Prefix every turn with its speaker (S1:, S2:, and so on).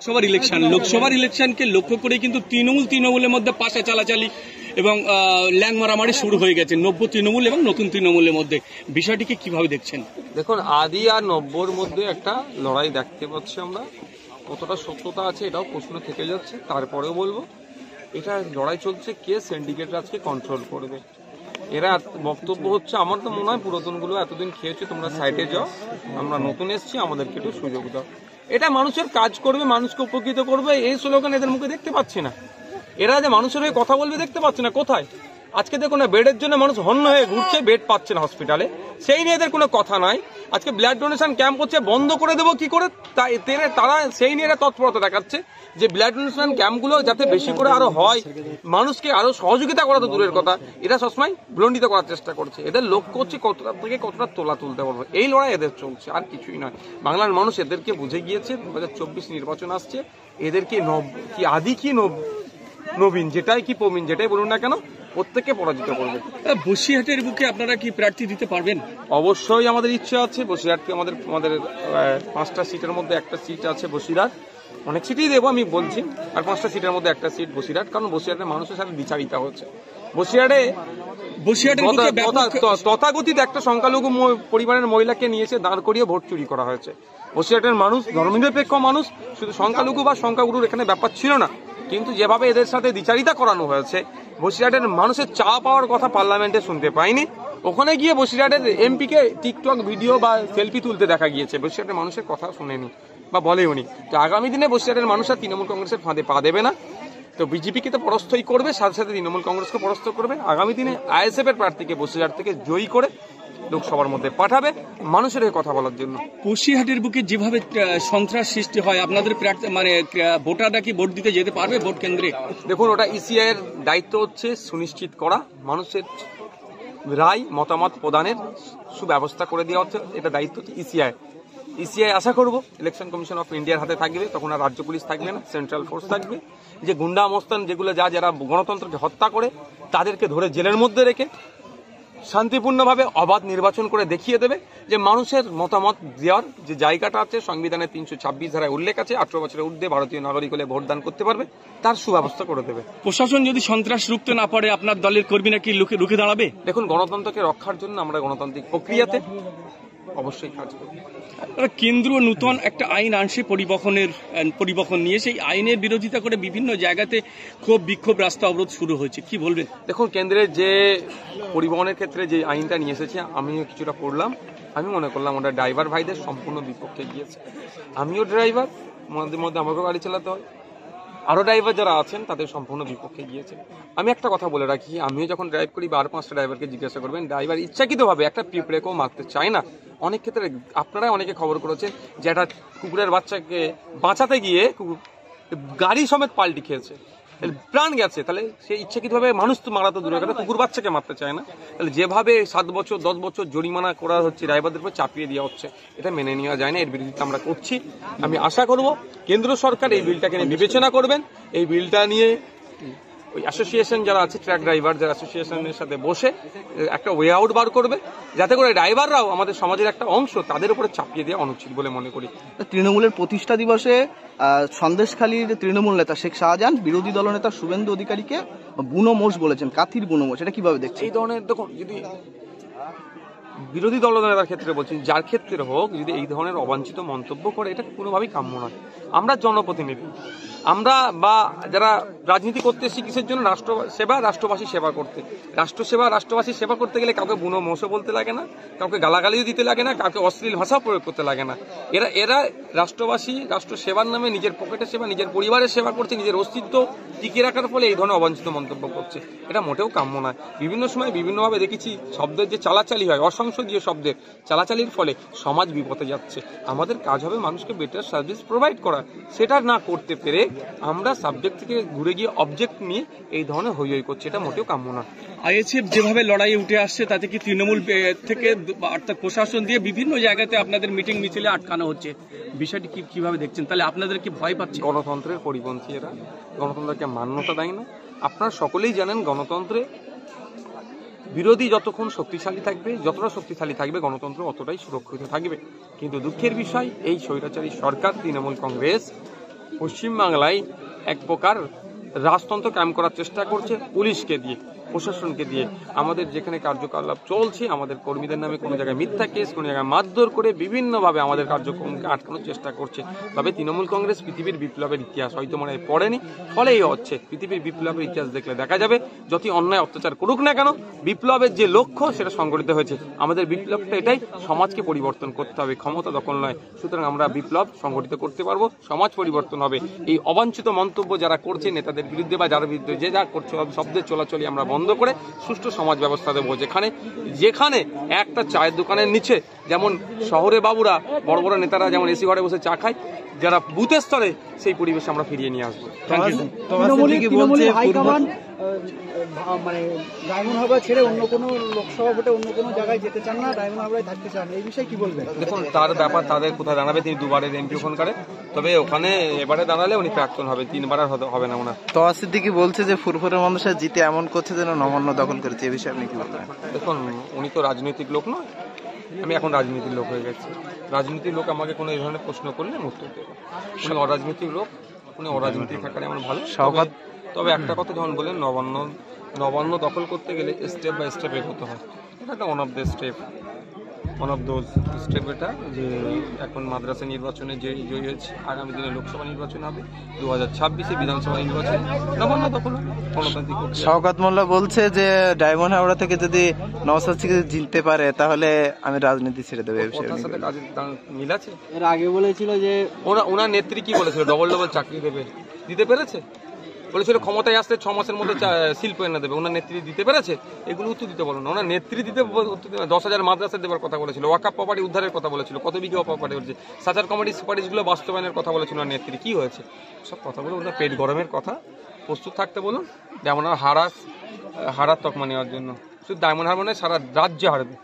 S1: লোকসভার ইলেকশনকে লক্ষ্য করে কিন্তু তৃণমূলের মধ্যে পাশা চালাচালি এবং ল্যাং মারামারি শুরু হয়ে গেছে নব্য তৃণমূল এবং নতুন তৃণমূলের মধ্যে। বিষয়টিকে কিভাবে দেখছেন?
S2: দেখুন, আদি আর নব্যর মধ্যে একটা লড়াই দেখতে পাচ্ছি আমরা। কতটা সত্যতা আছে এটাও প্রশ্ন থেকে যাচ্ছে। তারপরেও বলবো, এটা লড়াই চলছে কে সিন্ডিকেট রাজকে কন্ট্রোল করবে। এরা বক্তব্য হচ্ছে, আমার তো মনে হয় পুরাতনগুলো এতদিন খেয়েছে, তোমরা সাইডে যাও, আমরা নতুন এসছি, আমাদেরকে একটু সুযোগ দাও। এটা মানুষের কাজ করবে, মানুষকে উপকৃত করবে, এই স্লোগান এদের মুখে দেখতে পাচ্ছি না। এরা যে মানুষের হয়ে কথা বলবে দেখতে পাচ্ছি না। কোথায় আজকে দেখুন না, বেডের জন্য মানুষ হন্য হয়ে ঘুরছে, বেড পাচ্ছে না হসপিটালে, সেই নিয়ে এদের কোনো কথা নাই। আজকে ব্লাড ডোনেশন ক্যাম্প হচ্ছে, বন্ধ করে দেবো কি করে, তারা সেই নিয়ে তৎপরতা দেখাচ্ছে যে ব্লাড ডোনেশন ক্যাম্পগুলো যাতে বেশি করে আরো হয়, মানুষকে আরো সহযোগিতা করা তো দূরের কথা, এরা সবসময় বিলম্বিত করার চেষ্টা করছে। এদের লক্ষ্য হচ্ছে কতটা থেকে কতটা তোলা তুলতে পারবে, এই লড়াই এদের চলছে, আর কিছুই নয়। বাংলার মানুষ এদেরকে বুঝে গিয়েছে। 2024 নির্বাচন আসছে, এদেরকে কি আদি কি নবীন, যেটাই কি প্রবীণ, যেটাই বলুন না কেন, প্রত্যেককে পরাজিত করবে।
S1: বসিরহাটের বুকে আপনারা কি প্রার্থী দিতে পারবেন?
S2: অবশ্যই আমাদের ইচ্ছা আছে। বসিরহাটকে আমাদের 5টা সিটের মধ্যে একটা সিট আছে বসিরহাট, অনেক সিটই দেবো আমি বলছি, আর 5টা সিটের মধ্যে একটা সিট বসিরহাট, কারণ বসিরহাটের মানুষের সাথে বিচারিতা হচ্ছে। বসিরহাটে তথাকথিত একটা সংখ্যালঘু পরিবারের মহিলাকে নিয়েছে দাঁড় করিয়ে ভোট চুরি করা হয়েছে। বসিরহাটের মানুষ ধর্মনিরপেক্ষ মানুষ, শুধু সংখ্যালঘু বা সংখ্যাগুরুর এখানে ব্যাপার ছিল না, কিন্তু যেভাবে এদের সাথে দ্বিচারিতা করানো হয়েছে, বসিরহাটের মানুষের চা পাওয়ার কথা পার্লামেন্টে শুনতে পাইনি। ওখানে গিয়ে বসিরহাটের এমপিকে টিকটক ভিডিও বা সেলফি তুলতে দেখা গিয়েছে, বসিরহাটের মানুষের কথা শুনেনি বা বলেওনি। তো আগামী দিনে বসিরহাটের মানুষ আর তৃণমূল কংগ্রেসের ফাঁদে পা দেবে না। তো বিজেপিকে তো পরাস্তই করবে, সাথে সাথে তৃণমূল কংগ্রেসকে পরাস্ত করবে। আগামী দিনে আইএসএফ এর প্রার্থীকে বসিরহাট থেকে জয়ী করে লোকসভার মধ্যে পাঠাবে মানুষের হয়ে কথা বলার জন্য।
S1: বসিরহাটের বুকে যেভাবে সন্ত্রাস সৃষ্টি হয়, আপনাদের ভোটাররা কি ভোট দিতে যেতে পারবে ভোট কেন্দ্রে?
S2: দেখুন, ওটা ইসিআই এর দায়িত্ব হচ্ছে সুনিশ্চিত করা, মানুষের রায় মতামত প্রদানের সুব্যবস্থা করে দেওয়া হচ্ছে, এটা দায়িত্ব হচ্ছে ইসিআই। আশা করবো ইলেকশন কমিশন অফ ইন্ডিয়ার হাতে থাকবে, তখন আর রাজ্য পুলিশ থাকবে না, সেন্ট্রাল ফোর্স থাকবে। যে গুন্ডা মস্তান যেগুলো যারা গণতন্ত্রকে হত্যা করে, তাদেরকে ধরে জেলের মধ্যে রেখে শান্তিপূর্ণভাবে অবাধ নির্বাচন করে দেখিয়ে দেবে যে মানুষের মতামত দেওয়ার যে জায়গাটা আছে, সংবিধানের 326 ধারায় উল্লেখ আছে, 18 বছরের ঊর্ধ্বে ভারতীয় নাগরিক হলে ভোটদান করতে পারবে, তার সুব্যবস্থা করে দেবে।
S1: প্রশাসন যদি সন্ত্রাস রুখতে না পারে, আপনার দলের কর্মীরা কি রুখে দাঁড়াবে?
S2: দেখুন, গণতন্ত্রকে রক্ষার জন্য আমরা গণতান্ত্রিক প্রক্রিয়াতে অবশ্যই কাজ করব।
S1: কেন্দ্র নতুন একটা আইন আনছে পরিবহন নিয়ে, সেই আইনের বিরোধিতা করে বিভিন্ন জায়গাতে ক্ষোভ বিক্ষোভ, রাস্তা অবরোধ শুরু হয়েছে, কি বলবেন?
S2: দেখুন, কেন্দ্রের যে পরিবহনের ক্ষেত্রে যে আইনটা নিয়ে এসেছে, আমিও কিছুটা পড়লাম, আমি মনে করলাম ওটা ড্রাইভার ভাইদের সম্পূর্ণ বিপক্ষে গিয়েছে। আমিও ড্রাইভার, মধ্যে মধ্যে আমাকেও গাড়ি চালাতে হয়, আরো ড্রাইভার যারা আছেন তাদের সম্পূর্ণ বিপক্ষে গিয়েছে। আমি একটা কথা বলে রাখি, আমিও যখন ড্রাইভ করি বা আর 5টা ড্রাইভারকে জিজ্ঞাসা করবেন, ড্রাইভার ইচ্ছাকৃতভাবে একটা পিঁপড়েকেও মারতে চায় না। অনেক ক্ষেত্রে আপনারাই অনেকে খবর করেছেন যে একটা কুকুরের বাচ্চাকে বাঁচাতে গিয়ে গাড়ি সমেত পাল্টি খেয়েছে, প্রাণ গেছে। তাহলে সে ইচ্ছাকৃতভাবে, মানুষ তো মারা তো দূরের কথা, কুকুর বাচ্চাকে মারতে চায় না। তাহলে যেভাবে 7 বছর 10 বছর জরিমানা করা হচ্ছে, ড্রাইভারদের উপর চাপিয়ে দেওয়া হচ্ছে, এটা মেনে নেওয়া যায় না। এর বিরোধিতা আমরা করছি। আমি আশা করব কেন্দ্র সরকার এই বিলটাকে নিয়ে বিবেচনা করবেন। এই বিলটা নিয়ে ওই অ্যাসোসিয়েশন যারা আছে, ট্রাক ড্রাইভার যারা অ্যাসোসিয়েশনের সাথে বসে একটা ওয়ে আউট বার করবে, যাতে করে ড্রাইভাররাও আমাদের সমাজের একটা অংশ, তাদের উপরে চাপিয়ে দেওয়া অনুচিত বলে মনে করি।
S3: তৃণমূলের প্রতিষ্ঠা দিবসে সন্দেশখালীর তৃণমূল নেতা শেখ শাহজাহান বিরোধী দলনেতা শুভেন্দু অধিকারীকে বুনো মোষ বলেছেন, কাথির বুনো মোষ, এটা কিভাবে দেখছেন?
S2: এই ধরনের, দেখুন, যদি বিরোধী দলনেতার ক্ষেত্রে বলছি, যার ক্ষেত্রে হোক, যদি এই ধরনের অবাঞ্ছিত মন্তব্য করে, এটা কোনোভাবেই কাম্য নয়। আমরা জনপ্রতিনিধি, আমরা বা যারা রাজনীতি করতে এসেছি কিসের জন্য? রাষ্ট্রসেবা, রাষ্ট্রবাসী সেবা করতে। রাষ্ট্রসেবা, রাষ্ট্রবাসী সেবা করতে গেলে কাউকে বুনো মোষও বলতে লাগে না, কাউকে গালাগালিও দিতে লাগে না, কাউকে অশ্লীল ভাষা প্রয়োগ করতে লাগে না। এরা রাষ্ট্রবাসী, রাষ্ট্র সেবার নামে নিজের পকেটের সেবা, নিজের পরিবারের সেবা করছে, নিজের অস্তিত্ব টিকিয়ে রাখার ফলে এই ধরনের অবাঞ্ছিত মন্তব্য করছে, এটা মোটেও কাম্য নয়। বিভিন্ন সময় বিভিন্নভাবে দেখেছি শব্দের যে চালাচালি হয়, অসংসদীয় শব্দের চালাচালির ফলে সমাজ বিপথে যাচ্ছে। আমাদের কাজ হবে মানুষকে বেটার সার্ভিস প্রোভাইড করা, সেটা না করতে পেরে আমরা সাবজেক্ট থেকে ঘুরে গিয়ে অবজেক্ট নিয়ে এই ধরনের হই হই করছে, এটা মোটেও কাম্য না।
S1: আইএসএফ যেভাবে লড়াইয়ে উঠে আসছে, তাতে কি তৃণমূল থেকে অর্থাৎ প্রশাসন দিয়ে বিভিন্ন জায়গাতে আপনাদের মিটিং মিছিলে আটকানো হচ্ছে, বিষয়টি কিভাবে দেখছেন? তাহলে আপনাদের কি ভয় পাচ্ছে?
S2: গণতন্ত্রের পরিপন্থী এরা, গণতন্ত্রকে মান্যতা দেয় না। আপনারা সকলেই জানেন, গণতন্ত্রে বিরোধী যতক্ষণ শক্তিশালী থাকবে, যতটা শক্তিশালী থাকবে গণতন্ত্র অতটাই সুরক্ষিত থাকবে। কিন্তু দুঃখের বিষয়, এই স্বৈরাচারী সরকার তৃণমূল কংগ্রেস পশ্চিমবাংলায় এক প্রকার রাজতন্ত্র কায়েম করার চেষ্টা করছে পুলিশকে দিয়ে, প্রশাসনকে দিয়ে। আমাদের যেখানে কার্যকলাপ চলছে, আমাদের কর্মীদের নামে কোনো জায়গায় মিথ্যা কেস, কোনো জায়গায় মারধর করে বিভিন্নভাবে আমাদের কার্যক্রমকে আটকানোর চেষ্টা করছে। তবে তৃণমূল কংগ্রেস পৃথিবীর বিপ্লবের ইতিহাস হয়তো মনে হয় পড়েনি, ফলে এই হচ্ছে। পৃথিবীর বিপ্লবের ইতিহাস দেখলে দেখা যাবে যতই অন্যায় অত্যাচার করুক না কেন, বিপ্লবের যে লক্ষ্য সেটা সংগঠিত হয়েছে। আমাদের বিপ্লবটা এটাই, সমাজকে পরিবর্তন করতে হবে, ক্ষমতা দখল নয়। সুতরাং আমরা বিপ্লব সংগঠিত করতে পারবো, সমাজ পরিবর্তন হবে। এই অবাঞ্ছিত মন্তব্য যারা করছে নেতাদের বিরুদ্ধে বা যারা বিরুদ্ধে যে যা করছে শব্দের চলাচলি আমরা বন্ধ করে সুষ্ঠু সমাজ ব্যবস্থা দেবো। যেখানে একটা চায়ের দোকানের নিচে যেমন শহরে বাবুরা, বড় বড় নেতারা যেমন এসি ঘরে বসে চা খায়, যারা বুথের স্তরে সেই পরিবেশ আমরা ফিরিয়ে নিয়ে আসবো।
S4: মানে ডায়মন্ড হারবার ছেড়ে অন্য কোনো লোকসভা ভোটে অন্য কোনো জায়গায় যেতে চান না, ডায়মন্ড হারবারে থাকতে চান, এই বিষয়ে কি বলবেন?
S2: দেখুন, তার ব্যাপার তাদের কোথায় দাঁড়াবে। তিনি দুবারের এমপি ওখানকার, তবে ওখানে এবারে দাঁড়ালে উনি প্রাক্তন হবে, 3 বার আর হবে না ওনার।
S3: তোয়া সিদ্দিকী বলছে যে ফুরফুরের মানুষরা জিতে এমন করছে যেন নবান্ন দখল করেছে, এই বিষয়ে আপনি কি বলবেন?
S2: দেখুন, উনি তো রাজনৈতিক লোক নয়, আমি এখন রাজনীতির লোক হয়ে গেছি। রাজনীতির লোক আমাকে কোনো এই ধরনের প্রশ্ন করলে উত্তর দেবো। উনি অরাজনৈতিক লোক, উনি অরাজনীতি থাকারে আমার ভালো। তবে একটা কথা যখন বলেন নবান্ন দখল করতে গেলে স্টেপ বাই স্টেপ এগোতে হয়। এটা একটা ওয়ান অফ দোজ স্টেপ এটা, যে এখন মাদ্রাসা নির্বাচনে যে জয়ী হয়েছে, আগামী দিনে লোকসভা নির্বাচন হবে, 2026-এ বিধানসভা নির্বাচন, নবান্ন দখল হবে গণতান্ত্রিক।
S3: শওকত মোল্লা বলছে যে ডায়মন্ড হাওড়া থেকে যদি নওশাদ সিদ্দিকী জিততে পারে তাহলে আমি রাজনীতি ছেড়ে দেবো।
S2: ওটার সাথে কাজের মিল আছে?
S4: এর আগে বলেছিল যে
S2: ওনার নেত্রী কি বলেছিল, ডবল চাকরি দেবে, দিতে পেরেছে? বলেছিল ক্ষমতায় আসতে 6 মাসের মধ্যে শিল্প এনে দেবে, ওনার নেত্রী দিতে পেরেছে? এগুলো উত্তর দিতে বলো না। ওনার নেত্রী দিতে 10,000 মাদ্রাসা দেওয়ার কথা বলেছিল, ওয়াকাফ প্রপার্টি উদ্ধারের কথা বলেছিল, কত বিঘা প্রপার্টি হচ্ছে, সাচার কমিটি সুপারিশগুলো বাস্তবায়নের কথা বলেছিল ওনার নেত্রী। কি হয়েছে? সব কথাগুলো ওনার পেট গরমের কথা। প্রস্তুত থাকতে বলুন, যেমন হারার তকমা নেওয়ার জন্য। শুধু ডায়মন্ড হারবার নয়, সারা রাজ্যে হারবে।